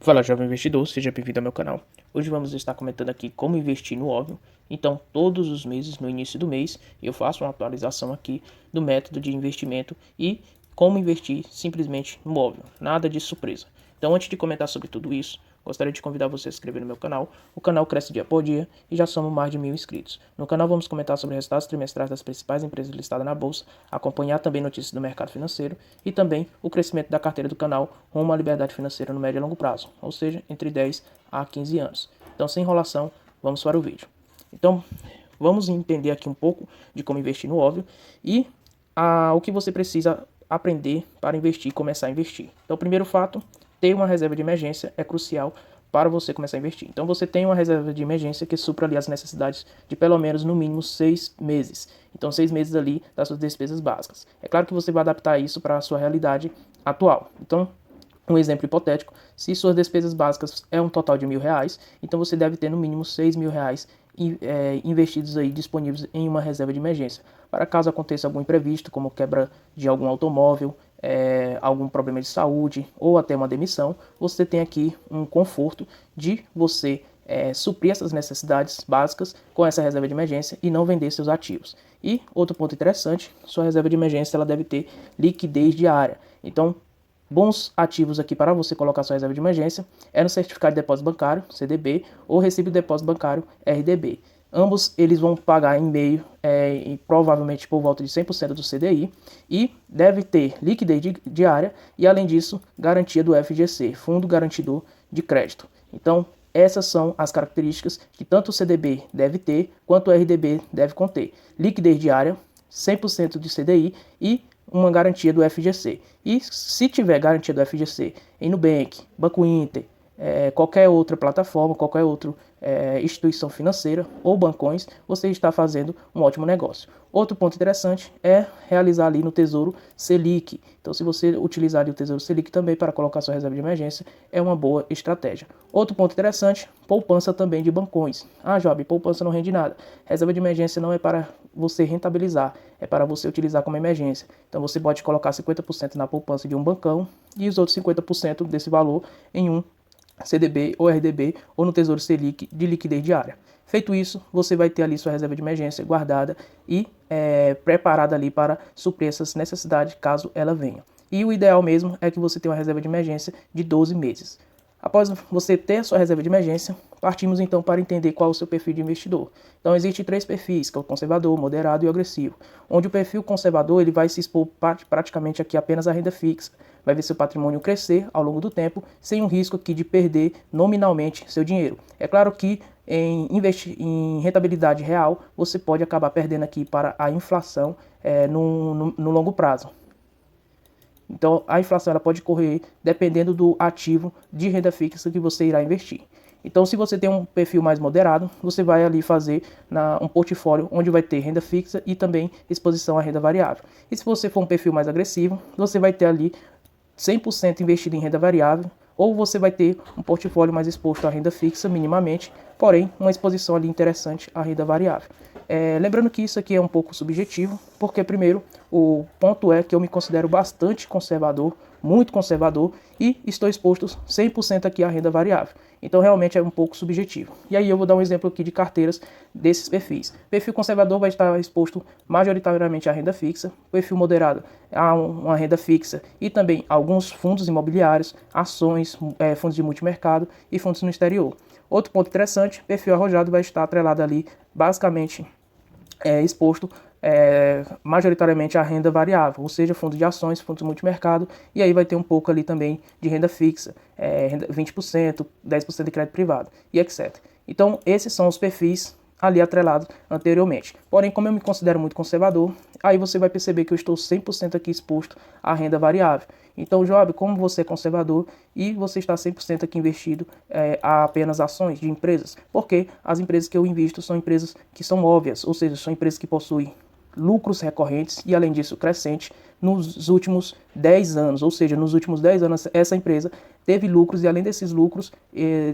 Fala, jovem investidor, seja bem-vindo ao meu canal. Hoje vamos estar comentando aqui como investir no óbvio. Então, todos os meses, no início do mês, eu faço uma atualização aqui do método de investimento e como investir simplesmente no óbvio, nada de surpresa. Então, antes de comentar sobre tudo isso, gostaria de convidar você a se inscrever no meu canal. O canal cresce dia por dia e já somos mais de 1000 inscritos. No canal vamos comentar sobre resultados trimestrais das principais empresas listadas na bolsa, acompanhar também notícias do mercado financeiro e também o crescimento da carteira do canal rumo à liberdade financeira no médio e longo prazo, ou seja, entre 10 a 15 anos. Então, sem enrolação, vamos para o vídeo. Então, vamos entender aqui um pouco de como investir no óbvio e o que você precisa aprender para investir e começar a investir. Então, o primeiro fato, ter uma reserva de emergência é crucial para você começar a investir. Então, você tem uma reserva de emergência que supra ali as necessidades de pelo menos, no mínimo, 6 meses. Então, 6 meses ali das suas despesas básicas. É claro que você vai adaptar isso para a sua realidade atual. Então, um exemplo hipotético, se suas despesas básicas é um total de R$ 1.000, então você deve ter no mínimo R$ 6.000 investidos aí disponíveis em uma reserva de emergência, para caso aconteça algum imprevisto, como quebra de algum automóvel, algum problema de saúde ou até uma demissão, você tem aqui um conforto de você suprir essas necessidades básicas com essa reserva de emergência e não vender seus ativos. E outro ponto interessante, sua reserva de emergência ela deve ter liquidez diária. Então, bons ativos aqui para você colocar sua reserva de emergência é no certificado de depósito bancário, CDB, ou recibo de depósito bancário, RDB. Ambos eles vão pagar em meio, provavelmente por volta de 100% do CDI, e deve ter liquidez diária e, além disso, garantia do FGC, Fundo Garantidor de Crédito. Então, essas são as características que tanto o CDB deve ter, quanto o RDB deve conter. Liquidez diária, 100% de CDI e uma garantia do FGC. E se tiver garantia do FGC em Nubank, Banco Inter, qualquer outra plataforma, qualquer outra instituição financeira ou bancões, você está fazendo um ótimo negócio. Outro ponto interessante é realizar ali no Tesouro Selic. Então, se você utilizar ali o Tesouro Selic também para colocar sua reserva de emergência, é uma boa estratégia. Outro ponto interessante, poupança também de bancões. Job, poupança não rende nada. Reserva de emergência não é para você rentabilizar, é para você utilizar como emergência. Então, você pode colocar 50% na poupança de um bancão e os outros 50% desse valor em um CDB ou RDB ou no Tesouro Selic de liquidez diária. Feito isso, você vai ter ali sua reserva de emergência guardada e preparada ali para suprir essas necessidades caso ela venha. E o ideal mesmo é que você tenha uma reserva de emergência de 12 meses. Após você ter a sua reserva de emergência, partimos então para entender qual é o seu perfil de investidor. Então existem 3 perfis, que é o conservador, moderado e agressivo. Onde o perfil conservador ele vai se expor praticamente aqui apenas à renda fixa. Vai ver seu patrimônio crescer ao longo do tempo, sem um risco aqui de perder nominalmente seu dinheiro. É claro que em rentabilidade real, você pode acabar perdendo aqui para a inflação no longo prazo. Então, a inflação ela pode correr dependendo do ativo de renda fixa que você irá investir. Então, se você tem um perfil mais moderado, você vai ali fazer um portfólio onde vai ter renda fixa e também exposição à renda variável. E se você for um perfil mais agressivo, você vai ter ali 100% investido em renda variável, ou você vai ter um portfólio mais exposto à renda fixa minimamente, porém uma exposição ali interessante à renda variável. Lembrando que isso aqui é um pouco subjetivo, porque primeiro, o ponto é que eu me considero bastante conservador, muito conservador, e estou exposto 100% aqui à renda variável. Então realmente é um pouco subjetivo. E aí eu vou dar um exemplo aqui de carteiras desses perfis. O perfil conservador vai estar exposto majoritariamente à renda fixa, o perfil moderado a uma renda fixa e também alguns fundos imobiliários, ações, fundos de multimercado e fundos no exterior. Outro ponto interessante, perfil arrojado vai estar atrelado ali basicamente exposto majoritariamente à renda variável, ou seja, fundos de ações, fundos multimercado, e aí vai ter um pouco ali também de renda fixa, 20%, 10% de crédito privado e etc. Então, esses são os perfis ali atrelados anteriormente. Porém, como eu me considero muito conservador, aí você vai perceber que eu estou 100% aqui exposto à renda variável. Então, Job, como você é conservador e você está 100% aqui investido a apenas ações de empresas, porque as empresas que eu invisto são empresas que são óbvias, ou seja, são empresas que possuem lucros recorrentes e, além disso, crescentes nos últimos 10 anos, ou seja, nos últimos 10 anos essa empresa teve lucros e, além desses lucros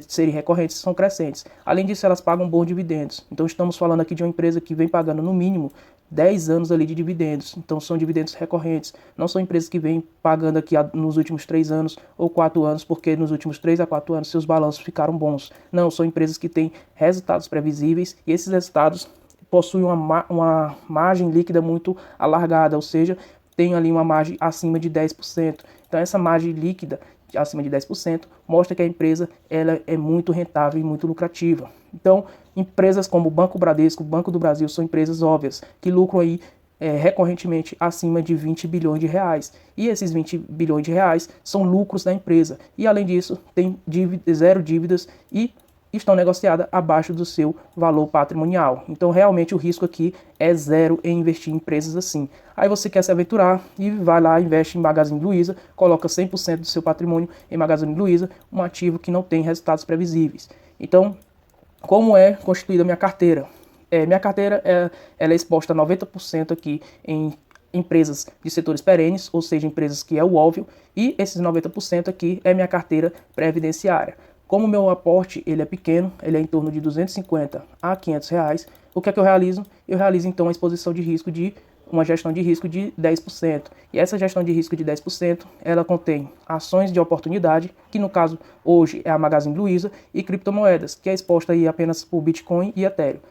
serem recorrentes, são crescentes. Além disso, elas pagam bons dividendos. Então, estamos falando aqui de uma empresa que vem pagando no mínimo 10 anos ali de dividendos. Então são dividendos recorrentes, não são empresas que vêm pagando aqui nos últimos 3 anos ou 4 anos, porque nos últimos 3 a 4 anos seus balanços ficaram bons. Não, são empresas que têm resultados previsíveis e esses resultados possuem uma margem líquida muito alargada, ou seja, tem ali uma margem acima de 10%. Então essa margem líquida acima de 10% mostra que a empresa ela é muito rentável e muito lucrativa. Então, empresas como o Banco Bradesco, o Banco do Brasil, são empresas óbvias, que lucram aí recorrentemente acima de 20 bilhões de reais. E esses 20 bilhões de reais são lucros da empresa. E além disso, tem zero dívidas e estão negociadas abaixo do seu valor patrimonial. Então, realmente, o risco aqui é zero em investir em empresas assim. Aí você quer se aventurar e vai lá, investe em Magazine Luiza, coloca 100% do seu patrimônio em Magazine Luiza, um ativo que não tem resultados previsíveis. Então, como é constituída a minha carteira? Minha carteira ela é exposta a 90% aqui em empresas de setores perenes, ou seja, empresas que é o óbvio, e esses 90% aqui é minha carteira previdenciária. Como o meu aporte ele é pequeno, ele é em torno de 250 a 500 reais, o que é que eu realizo? Eu realizo então uma exposição de risco uma gestão de risco de 10%. E essa gestão de risco de 10%, ela contém ações de oportunidade, que no caso hoje é a Magazine Luiza, e criptomoedas, que é exposta aí apenas por Bitcoin e Ethereum.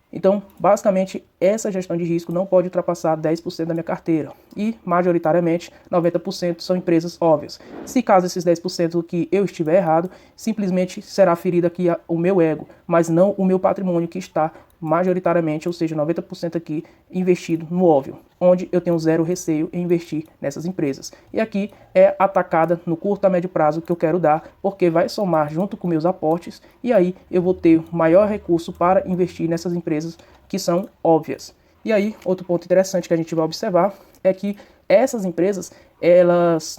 Então, basicamente, essa gestão de risco não pode ultrapassar 10% da minha carteira. E, majoritariamente, 90% são empresas óbvias. Se caso esses 10% que eu estiver errado, simplesmente será ferido aqui o meu ego, mas não o meu patrimônio que está majoritariamente, ou seja, 90% aqui investido no óbvio, onde eu tenho zero receio em investir nessas empresas. E aqui é a tacada no curto a médio prazo que eu quero dar, porque vai somar junto com meus aportes e aí eu vou ter maior recurso para investir nessas empresas que são óbvias. E aí, outro ponto interessante que a gente vai observar é que essas empresas, elas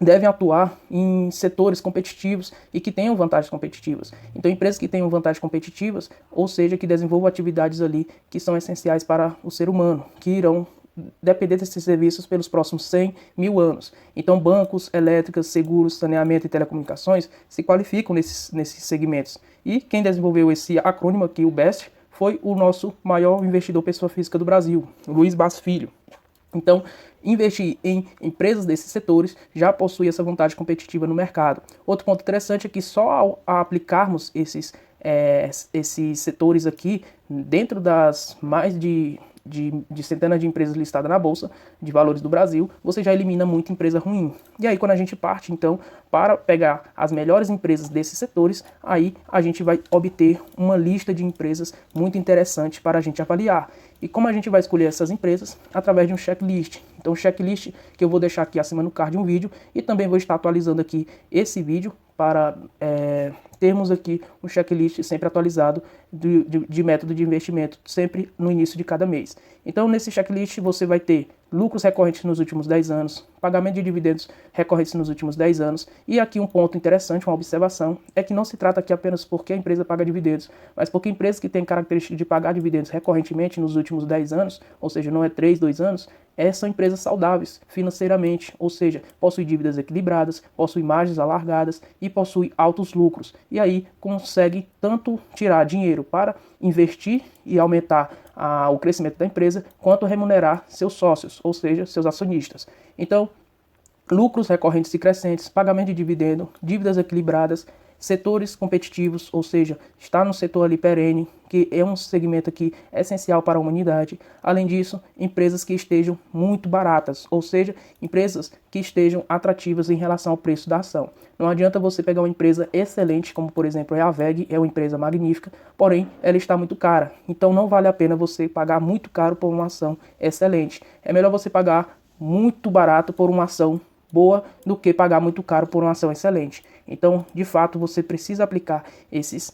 devem atuar em setores competitivos e que tenham vantagens competitivas. Então, empresas que tenham vantagens competitivas, ou seja, que desenvolvam atividades ali que são essenciais para o ser humano, que irão depender desses serviços pelos próximos 100 mil anos. Então, bancos, elétricas, seguros, saneamento e telecomunicações se qualificam nesses segmentos. E quem desenvolveu esse acrônimo aqui, o BEST, foi o nosso maior investidor pessoa física do Brasil, Luiz Bass Filho. Então, investir em empresas desses setores já possui essa vantagem competitiva no mercado. Outro ponto interessante é que só ao aplicarmos esses setores aqui dentro das mais de centenas de empresas listadas na Bolsa de Valores do Brasil, você já elimina muita empresa ruim. E aí, quando a gente parte, então, para pegar as melhores empresas desses setores, aí a gente vai obter uma lista de empresas muito interessante para a gente avaliar. E como a gente vai escolher essas empresas? Através de um checklist. Então, o checklist que eu vou deixar aqui acima no card de um vídeo e também vou estar atualizando aqui esse vídeo para termos aqui um checklist sempre atualizado de método de investimento, sempre no início de cada mês. Então, nesse checklist você vai ter lucros recorrentes nos últimos 10 anos, pagamento de dividendos recorrentes nos últimos 10 anos, e aqui um ponto interessante, uma observação, é que não se trata aqui apenas porque a empresa paga dividendos, mas porque empresas que têm característica de pagar dividendos recorrentemente nos últimos 10 anos, ou seja, não é 3, 2 anos, são empresas saudáveis financeiramente, ou seja, possuem dívidas equilibradas, possuem margens alargadas e possuem altos lucros. E aí consegue tanto tirar dinheiro para investir e aumentar o crescimento da empresa, quanto remunerar seus sócios, ou seja, seus acionistas. Então, lucros recorrentes e crescentes, pagamento de dividendo, dívidas equilibradas, setores competitivos, ou seja, está no setor ali perene, que é um segmento aqui essencial para a humanidade. Além disso, empresas que estejam muito baratas, ou seja, empresas que estejam atrativas em relação ao preço da ação. Não adianta você pegar uma empresa excelente, como por exemplo a VEG, é uma empresa magnífica, porém ela está muito cara. Então não vale a pena você pagar muito caro por uma ação excelente. É melhor você pagar muito barato por uma ação boa do que pagar muito caro por uma ação excelente. Então, de fato, você precisa aplicar esses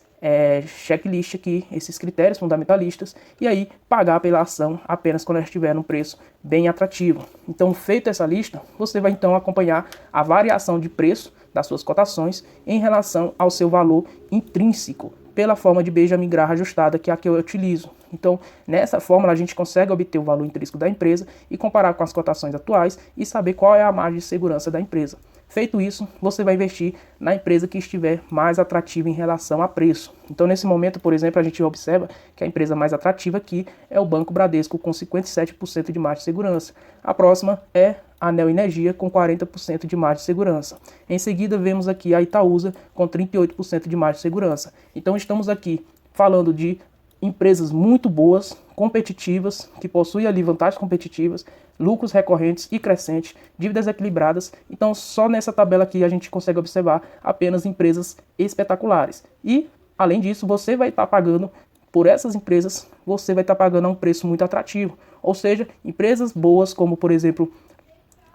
checklist aqui, esses critérios fundamentalistas, e aí pagar pela ação apenas quando ela estiver num preço bem atrativo. Então, feita essa lista, você vai então acompanhar a variação de preço das suas cotações em relação ao seu valor intrínseco, pela forma de Benjamin Graham ajustada, que é a que eu utilizo. Então, nessa fórmula, a gente consegue obter o valor intrínseco da empresa e comparar com as cotações atuais e saber qual é a margem de segurança da empresa. Feito isso, você vai investir na empresa que estiver mais atrativa em relação a preço. Então, nesse momento, por exemplo, a gente observa que a empresa mais atrativa aqui é o Banco Bradesco, com 57% de margem de segurança. A próxima é a Neo Energia, com 40% de margem de segurança. Em seguida, vemos aqui a Itaúsa, com 38% de margem de segurança. Então, estamos aqui falando de empresas muito boas, competitivas, que possuem ali vantagens competitivas, lucros recorrentes e crescentes, dívidas equilibradas. Então, só nessa tabela aqui a gente consegue observar apenas empresas espetaculares. E, além disso, você vai estar pagando por essas empresas, você vai estar pagando a um preço muito atrativo. Ou seja, empresas boas como, por exemplo,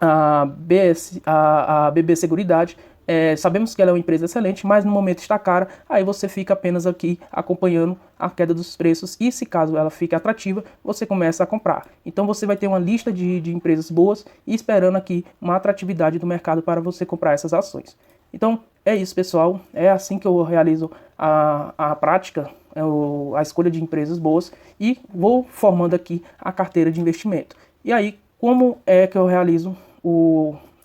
a BB Seguridade, sabemos que ela é uma empresa excelente, mas no momento está cara, aí você fica apenas aqui acompanhando a queda dos preços e se caso ela fique atrativa, você começa a comprar. Então você vai ter uma lista de empresas boas e esperando aqui uma atratividade do mercado para você comprar essas ações. Então é isso, pessoal, é assim que eu realizo a prática, a escolha de empresas boas e vou formando aqui a carteira de investimento. E aí, como é que eu realizo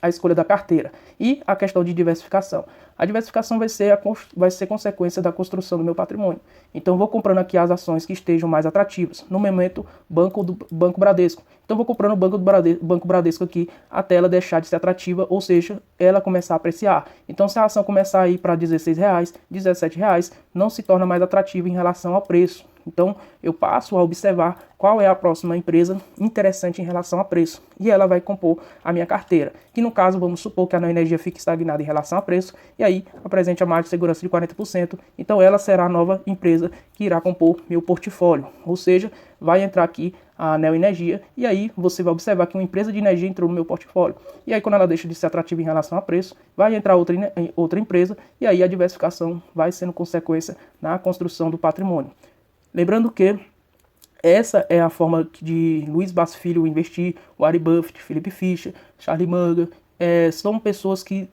a escolha da carteira e a questão de diversificação? A diversificação vai ser consequência da construção do meu patrimônio. Então, vou comprando aqui as ações que estejam mais atrativas. No momento, Banco Bradesco. Então, vou comprando o Banco Bradesco aqui até ela deixar de ser atrativa, ou seja, ela começar a apreciar. Então, se a ação começar a ir para R$16, R$17, não se torna mais atrativa em relação ao preço. Então, eu passo a observar qual é a próxima empresa interessante em relação a preço. E ela vai compor a minha carteira. Que no caso, vamos supor que a Neo Energia fique estagnada em relação a preço. E aí, apresente a margem de segurança de 40%. Então, ela será a nova empresa que irá compor meu portfólio. Ou seja, vai entrar aqui a Neo Energia. E aí, você vai observar que uma empresa de energia entrou no meu portfólio. E aí, quando ela deixa de ser atrativa em relação a preço, vai entrar outra empresa. E aí, a diversificação vai sendo consequência na construção do patrimônio. Lembrando que essa é a forma de Luiz Bassi Filho investir, Warren Buffett, Philip Fisher, Charlie Munger, são pessoas que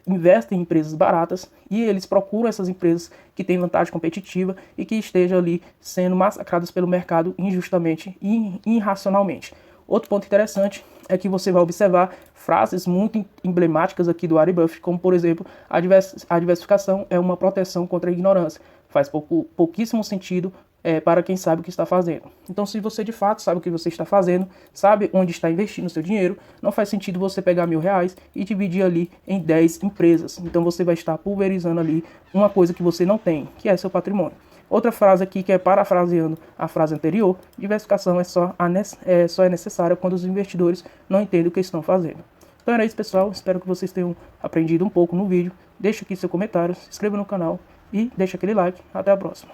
investem em empresas baratas e eles procuram essas empresas que têm vantagem competitiva e que estejam ali sendo massacradas pelo mercado injustamente e irracionalmente. Outro ponto interessante é que você vai observar frases muito emblemáticas aqui do Warren Buffett, como por exemplo, a diversificação é uma proteção contra a ignorância. Faz pouquíssimo sentido para quem sabe o que está fazendo. Então, se você de fato sabe o que você está fazendo, sabe onde está investindo o seu dinheiro, não faz sentido você pegar R$1.000 e dividir ali em 10 empresas. Então, você vai estar pulverizando ali uma coisa que você não tem, que é seu patrimônio. Outra frase aqui, que é parafraseando a frase anterior, diversificação só é necessária quando os investidores não entendem o que estão fazendo. Então era isso, pessoal. Espero que vocês tenham aprendido um pouco no vídeo. Deixe aqui seu comentário, se inscreva no canal e deixe aquele like. Até a próxima.